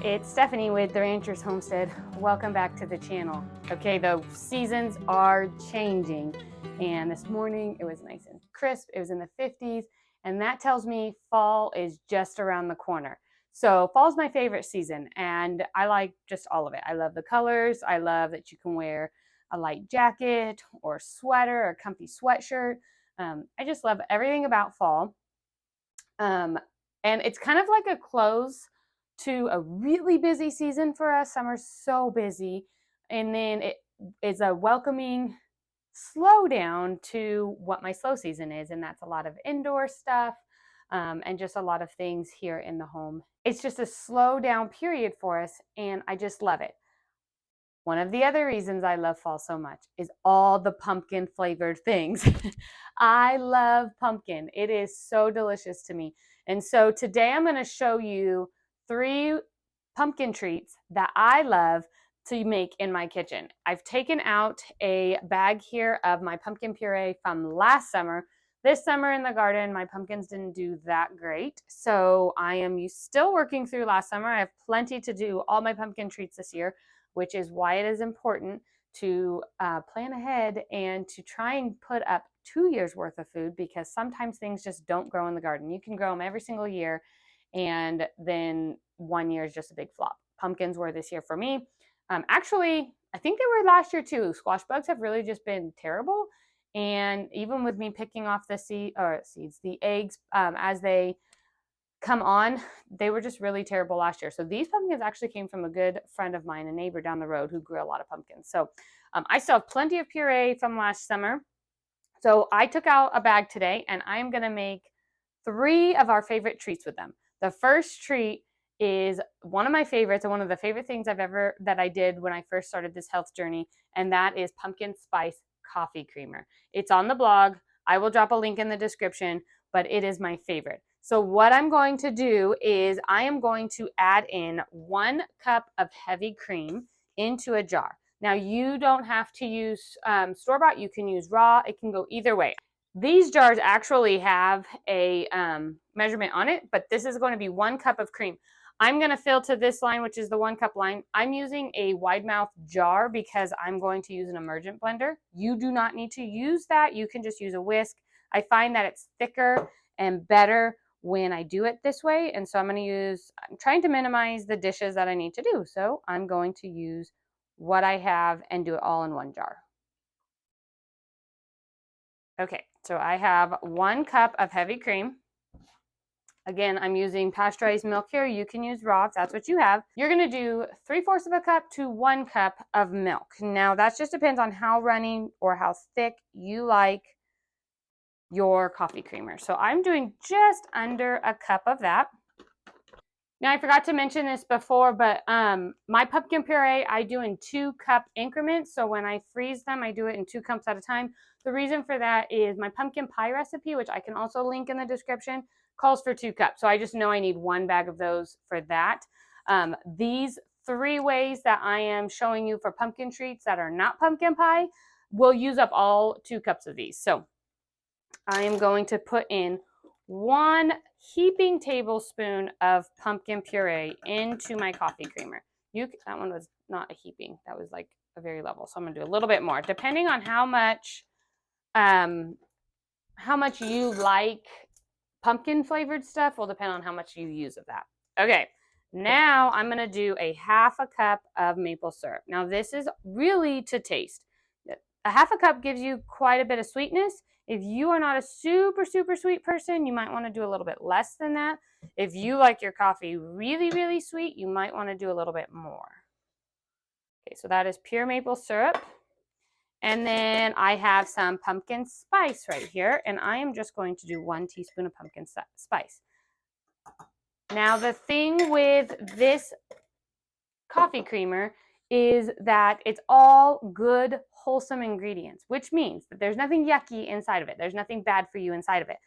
there, it's Stephanie with the Rancher's Homestead. Welcome back to the channel. Okay, the seasons are changing, and this morning it was nice and crisp. It was in the 50s, and that tells me fall is just around the corner. So fall's my favorite season, and I like just all of it. I love the colors. I love that you can wear a light jacket or sweater or comfy sweatshirt. I just love everything about fall. And it's kind of like a close to a really busy season for us. Summer's so busy. And then it is a welcoming slowdown to what my slow season is. And that's a lot of indoor stuff and just a lot of things here in the home. It's just a slow down period for us, and I just love it. One of the other reasons I love fall so much is all the pumpkin flavored things. I love pumpkin. It is so delicious to me. And so today I'm going to show you 3 pumpkin treats that I love to make in my kitchen. I've taken out a bag here of my pumpkin puree from last summer. This summer in the garden, my pumpkins didn't do that great. So I am still working through last summer. I have plenty to do all my pumpkin treats this year, which is why it is important to plan ahead and to try and put up 2 years worth of food, because sometimes things just don't grow in the garden. You can grow them every single year, and then 1 year is just a big flop. Pumpkins were this year for me. Actually, I think they were last year too. Squash bugs have really just been terrible. And even with me picking off the seeds, the eggs, as they come on, they were just really terrible last year. So these pumpkins actually came from a good friend of mine, a neighbor down the road who grew a lot of pumpkins. So I still have plenty of puree from last summer. So I took out a bag today, and I'm going to make 3 of our favorite treats with them. The first treat is one of my favorites and one of the favorite things that I did when I first started this health journey, and that is pumpkin spice coffee creamer. It's on the blog. I will drop a link in the description, but it is my favorite. So what I'm going to do is I am going to add in 1 cup of heavy cream into a jar. Now you don't have to use store-bought. You can use raw. It can go either way. These jars actually have a measurement on it, but this is going to be 1 cup of cream. I'm going to fill to this line, which is the 1 cup line. I'm using a wide mouth jar because I'm going to use an emergent blender. You do not need to use that. You can just use a whisk. I find that it's thicker and better when I do it this way. And so I'm trying to minimize the dishes that I need to do. So I'm going to use what I have and do it all in 1 jar. Okay, so I have 1 cup of heavy cream. Again, I'm using pasteurized milk here. You can use raw if that's what you have. You're going to do 3/4 of a cup to 1 cup of milk. Now, that just depends on how runny or how thick you like your coffee creamer. So I'm doing just under a cup of that. Now, I forgot to mention this before, but my pumpkin puree, I do in 2-cup increments. So when I freeze them, I do it in 2 cups at a time. The reason for that is my pumpkin pie recipe, which I can also link in the description, calls for 2 cups. So I just know I need 1 bag of those for that. These 3 ways that I am showing you for pumpkin treats that are not pumpkin pie will use up all 2 cups of these. So I am going to put in 1 heaping tablespoon of pumpkin puree into my coffee creamer. That one was not a heaping. That was like a very level. So I'm going to do a little bit more, depending on how much you like pumpkin flavored stuff will depend on how much you use of that. Okay, now I'm going to do a 1/2 cup of maple syrup. Now this is really to taste. A 1/2 cup gives you quite a bit of sweetness. If you are not a super, super sweet person, you might want to do a little bit less than that. If you like your coffee really, really sweet, you might want to do a little bit more. Okay, so that is pure maple syrup. And then I have some pumpkin spice right here, and I am just going to do 1 teaspoon of pumpkin spice. Now, the thing with this coffee creamer is that it's all good, wholesome ingredients, which means that there's nothing yucky inside of it. There's nothing bad for you inside of it.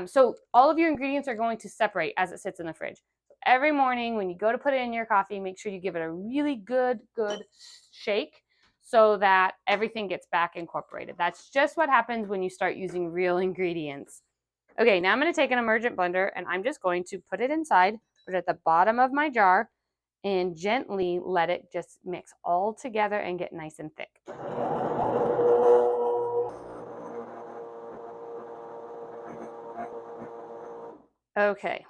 So all of your ingredients are going to separate as it sits in the fridge. Every morning when you go to put it in your coffee, make sure you give it a really good shake so that everything gets back incorporated. That's just what happens when you start using real ingredients. Okay, now I'm going to take an emergent blender, and I'm just going to put it inside put it at the bottom of my jar, and gently let it just mix all together and get nice and thick. Okay,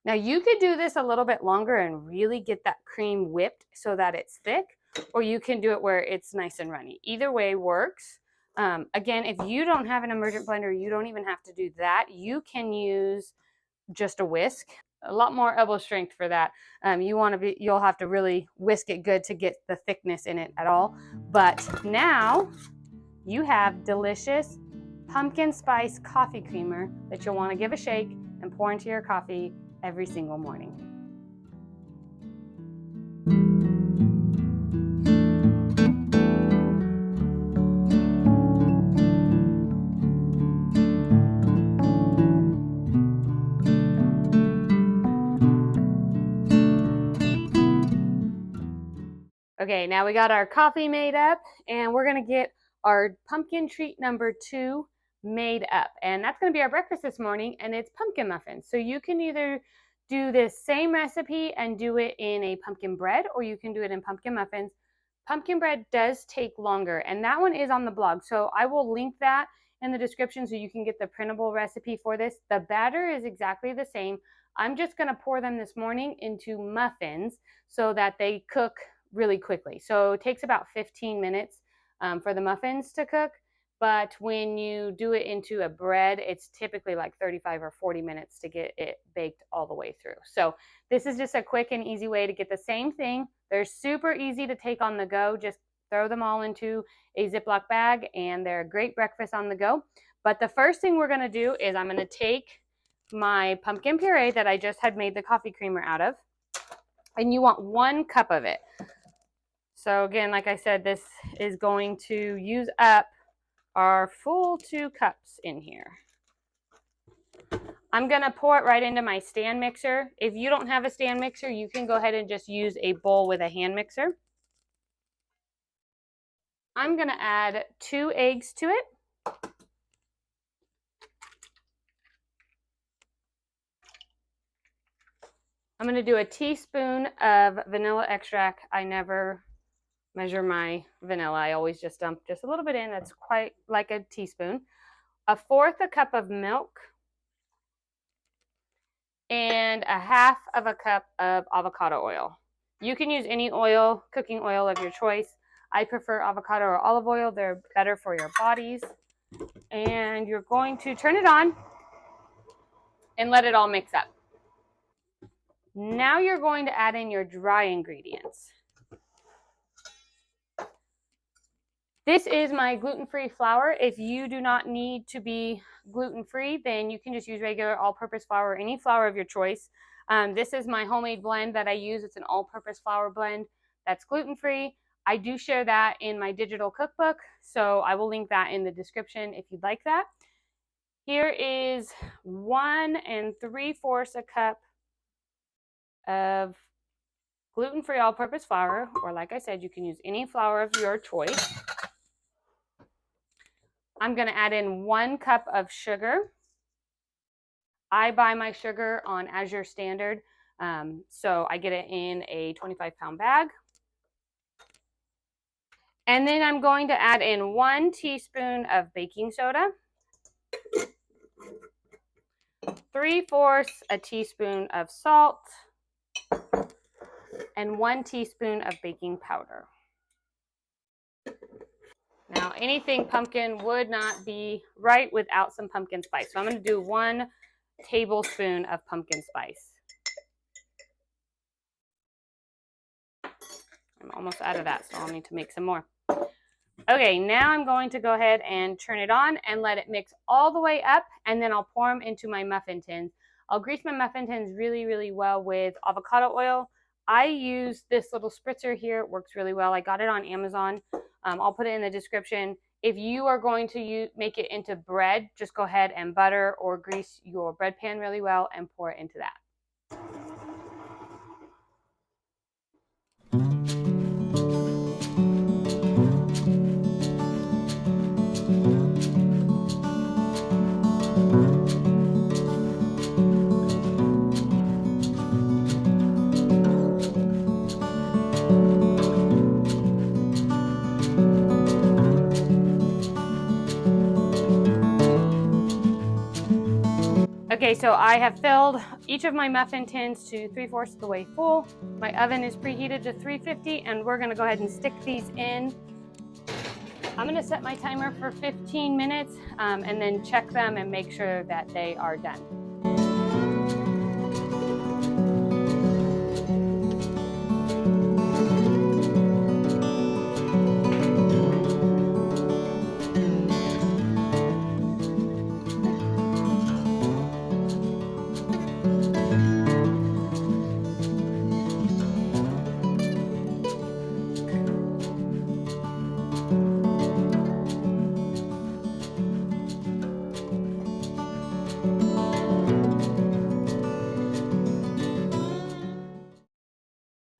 now you could do this a little bit longer and really get that cream whipped so that it's thick, or you can do it where it's nice and runny. Either way works. Again, if you don't have an emergent blender, you don't even have to do that. You can use just a whisk. A lot more elbow strength for that. You'll have to really whisk it good to get the thickness in it at all. But now you have delicious pumpkin spice coffee creamer that you'll want to give a shake and pour into your coffee every single morning. Okay, now we got our coffee made up, and we're gonna get our pumpkin treat number 2 made up. And that's gonna be our breakfast this morning, and it's pumpkin muffins. So you can either do this same recipe and do it in a pumpkin bread, or you can do it in pumpkin muffins. Pumpkin bread does take longer, and that one is on the blog. So I will link that in the description so you can get the printable recipe for this. The batter is exactly the same. I'm just gonna pour them this morning into muffins so that they cook really quickly. So it takes about 15 minutes for the muffins to cook, but when you do it into a bread, it's typically like 35 or 40 minutes to get it baked all the way through. So this is just a quick and easy way to get the same thing. They're super easy to take on the go. Just throw them all into a Ziploc bag, and they're a great breakfast on the go. But the first thing we're gonna do is I'm gonna take my pumpkin puree that I just had made the coffee creamer out of, and you want 1 cup of it. So again, like I said, this is going to use up our full 2 cups in here. I'm gonna pour it right into my stand mixer. If you don't have a stand mixer, you can go ahead and just use a bowl with a hand mixer. I'm gonna add 2 eggs to it. I'm gonna do a teaspoon of vanilla extract. I never measure my vanilla. I always just dump just a little bit in. That's quite like a teaspoon. 1/4 cup of milk, and 1/2 cup of avocado oil. You can use any oil, cooking oil of your choice. I prefer avocado or olive oil. They're better for your bodies. And you're going to turn it on and let it all mix up. Now you're going to add in your dry ingredients. This is my gluten-free flour. If you do not need to be gluten-free, then you can just use regular all-purpose flour, or any flour of your choice. This is my homemade blend that I use. It's an all-purpose flour blend that's gluten-free. I do share that in my digital cookbook, so I will link that in the description if you'd like that. Here is 1 3/4 cup of gluten-free all-purpose flour, or like I said, you can use any flour of your choice. I'm going to add in 1 cup of sugar. I buy my sugar on Azure Standard, so I get it in a 25-pound bag. And then I'm going to add in 1 teaspoon of baking soda, 3/4 a teaspoon of salt, and 1 teaspoon of baking powder. Now, anything pumpkin would not be right without some pumpkin spice. So I'm going to do 1 tablespoon of pumpkin spice. I'm almost out of that, so I'll need to make some more. Okay, now I'm going to go ahead and turn it on and let it mix all the way up, and then I'll pour them into my muffin tins. I'll grease my muffin tins really, really well with avocado oil. I use this little spritzer here. It works really well. I got it on Amazon. I'll put it in the description. If you are going to make it into bread, just go ahead and butter or grease your bread pan really well and pour it into that. Okay, so I have filled each of my muffin tins to 3/4 of the way full. My oven is preheated to 350, and we're gonna go ahead and stick these in. I'm gonna set my timer for 15 minutes and then check them and make sure that they are done.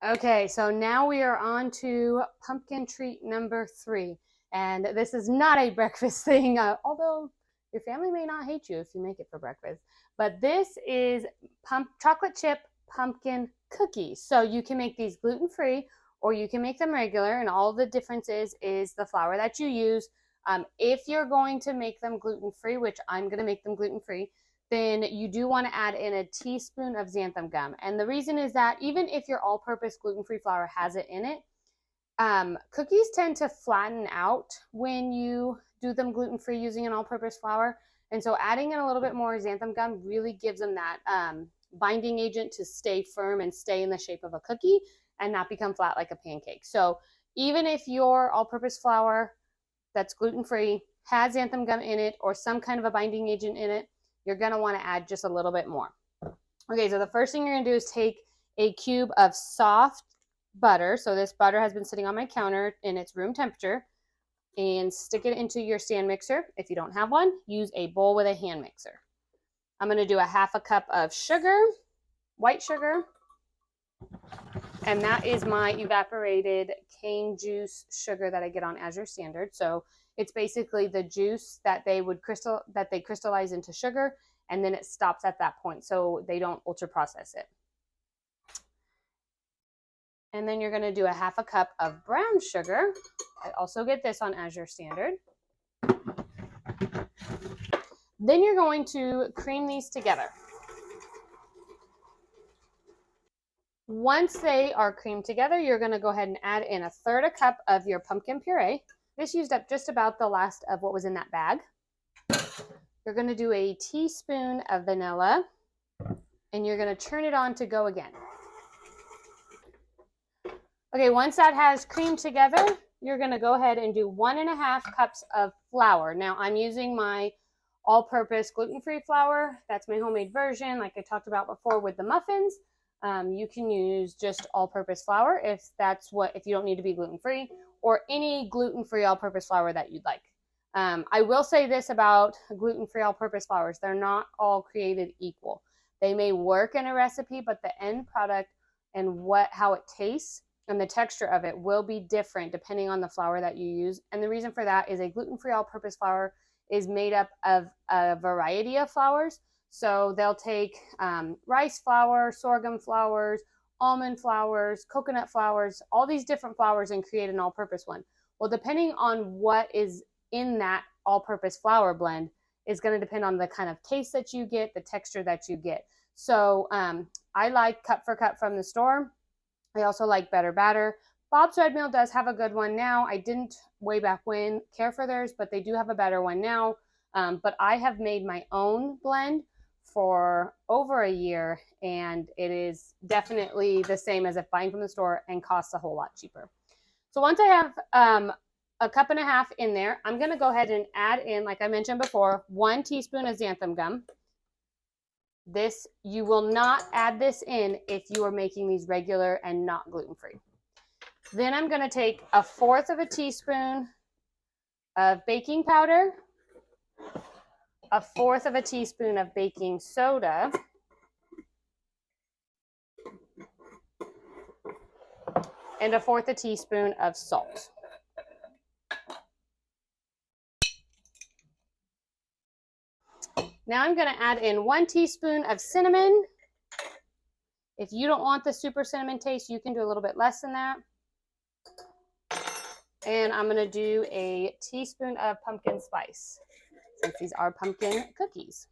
Okay, so now we are on to pumpkin treat number 3. And this is not a breakfast thing, although your family may not hate you if you make it for breakfast. But this is chocolate chip pumpkin cookies. So you can make these gluten-free or you can make them regular, and all the difference is the flour that you use. If you're going to make them gluten-free, which I'm going to make them gluten-free, then you do want to add in a teaspoon of xanthan gum. And the reason is that even if your all-purpose gluten-free flour has it in it, cookies tend to flatten out when you do them gluten-free using an all-purpose flour. And so adding in a little bit more xanthan gum really gives them that binding agent to stay firm and stay in the shape of a cookie and not become flat like a pancake. So even if your all-purpose flour that's gluten-free has xanthan gum in it or some kind of a binding agent in it, you're going to want to add just a little bit more. Okay, so the first thing you're going to do is take a cube of soft butter. So this butter has been sitting on my counter in its room temperature, and stick it into your stand mixer. If you don't have one, use a bowl with a hand mixer. I'm going to do a 1/2 cup of sugar, white sugar, and that is my evaporated cane juice sugar that I get on Azure Standard. So it's basically the juice that they crystallize into sugar, and then it stops at that point, so they don't ultra process it. And then you're going to do a 1/2 cup of brown sugar. I also get this on Azure Standard. Then you're going to cream these together. Once they are creamed together, you're going to go ahead and add in 1/3 cup of your pumpkin puree. This used up just about the last of what was in that bag. You're going to do a teaspoon of vanilla, and you're going to turn it on to go again. Okay, once that has creamed together, you're going to go ahead and do 1.5 cups of flour. Now, I'm using my all-purpose gluten-free flour. That's my homemade version, like I talked about before with the muffins. You can use just all-purpose flour if you don't need to be gluten-free, or any gluten-free all-purpose flour that you'd like. I will say this about gluten-free all-purpose flours: they're not all created equal. They may work in a recipe, but the end product and how it tastes and the texture of it will be different depending on the flour that you use. And the reason for that is a gluten-free all-purpose flour is made up of a variety of flours. So they'll take rice flour, sorghum flours, almond flours, coconut flours, all these different flours, and create an all-purpose one. Well, depending on what is in that all-purpose flour blend is going to depend on the kind of taste that you get, the texture that you get. So I like Cut for Cut from the store. I also like Better Batter. Bob's Red Mill does have a good one now. I didn't way back when care for theirs, but they do have a better one now. But I have made my own blend for over a year, and it is definitely the same as if buying from the store and costs a whole lot cheaper. So once I have 1.5 cups in there, I'm going to go ahead and add in, like I mentioned before, 1 teaspoon of xanthan gum. You will not add this in if you are making these regular and not gluten-free. Then I'm going to take 1/4 teaspoon of baking powder, 1/4 teaspoon of baking soda, and 1/4 teaspoon of salt. Now I'm going to add in 1 teaspoon of cinnamon. If you don't want the super cinnamon taste, you can do a little bit less than that. And I'm going to do a teaspoon of pumpkin spice, since these are pumpkin cookies.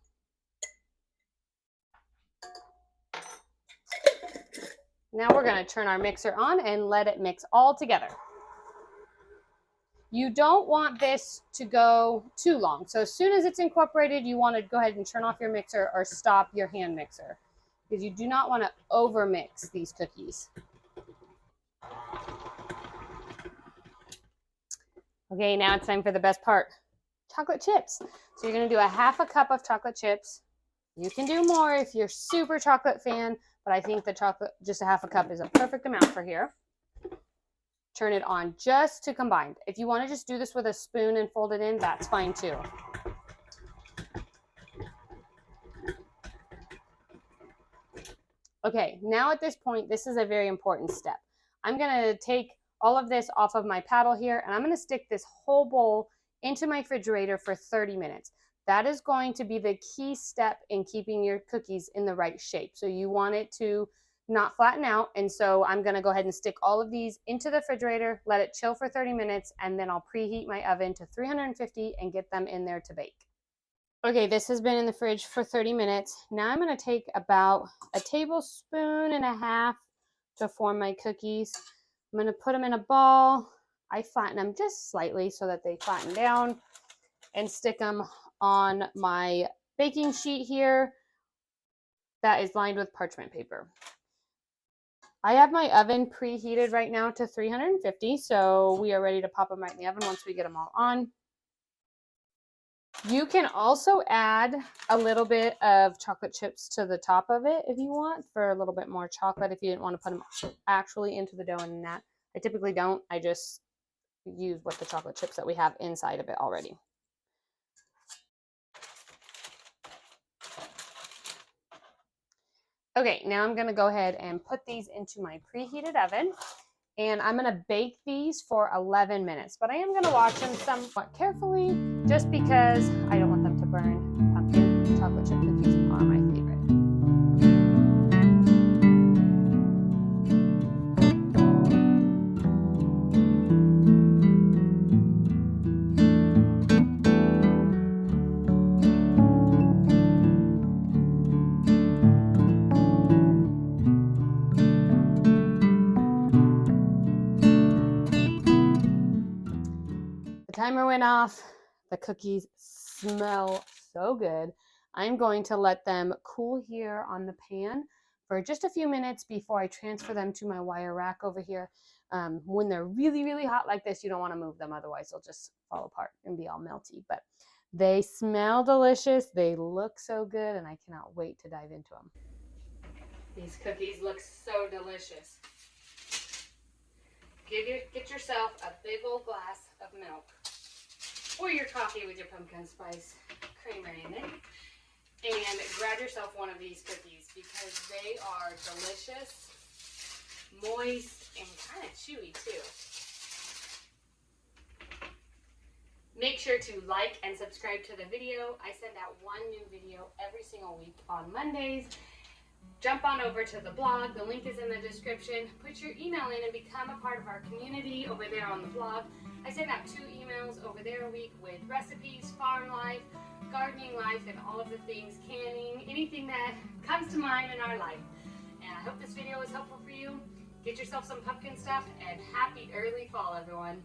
Now we're going to turn our mixer on and let it mix all together. You don't want this to go too long. So as soon as it's incorporated, you want to go ahead and turn off your mixer or stop your hand mixer, because you do not want to over mix these cookies. Okay, now it's time for the best part, chocolate chips. So you're going to do a half a cup of chocolate chips. You can do more if you're super chocolate fan, but I think the chocolate, just a half a cup is a perfect amount for here. Turn it on just to combine. If you want to just do this with a spoon and fold it in, that's fine too. Okay, now at this point, this is a very important step. I'm going to take all of this off of my paddle here, and I'm going to stick this whole bowl into my refrigerator for 30 minutes. That is going to be the key step in keeping your cookies in the right shape. So you want it to not flatten out, and so I'm going to go ahead and stick all of these into the refrigerator, let it chill for 30 minutes, and then I'll preheat my oven to 350 and get them in there to bake. Okay, this has been in the fridge for 30 minutes. Now I'm going to take about a tablespoon and a half to form my cookies. I'm going to put them in a ball. I flatten them just slightly so that they flatten down, and stick them on my baking sheet here that is lined with parchment paper. I have my oven preheated right now to 350, so we are ready to pop them right in the oven once we get them all on. You can also add a little bit of chocolate chips to the top of it if you want, for a little bit more chocolate, if you didn't want to put them actually into the dough and that. I typically don't. I just use with the chocolate chips that we have inside of it already. Okay, now I'm going to go ahead and put these into my preheated oven, and I'm going to bake these for 11 minutes. But I am going to watch them somewhat carefully, just because I don't want them to burn. Pumpkin chocolate chip cookies are my favorite. Timer went off. The cookies smell so good. I'm going to let them cool here on the pan for just a few minutes before I transfer them to my wire rack over here. When they're really, really hot like this, you don't want to move them, otherwise they'll just fall apart and be all melty. But they smell delicious. They look so good, and I cannot wait to dive into them. These cookies look so delicious. Get yourself a big old glass of milk, or your coffee with your pumpkin spice creamer in it, and grab yourself one of these cookies, because they are delicious, moist, and kind of chewy too. Make sure to like and subscribe to the video. I send out one new video every single week on Mondays. Jump on over to the blog. The link is in the description. Put your email in and become a part of our community over there on the blog. I send out 2 emails over there a week with recipes, farm life, gardening life, and all of the things, canning, anything that comes to mind in our life. And I hope this video was helpful for you. Get yourself some pumpkin stuff, and happy early fall, everyone.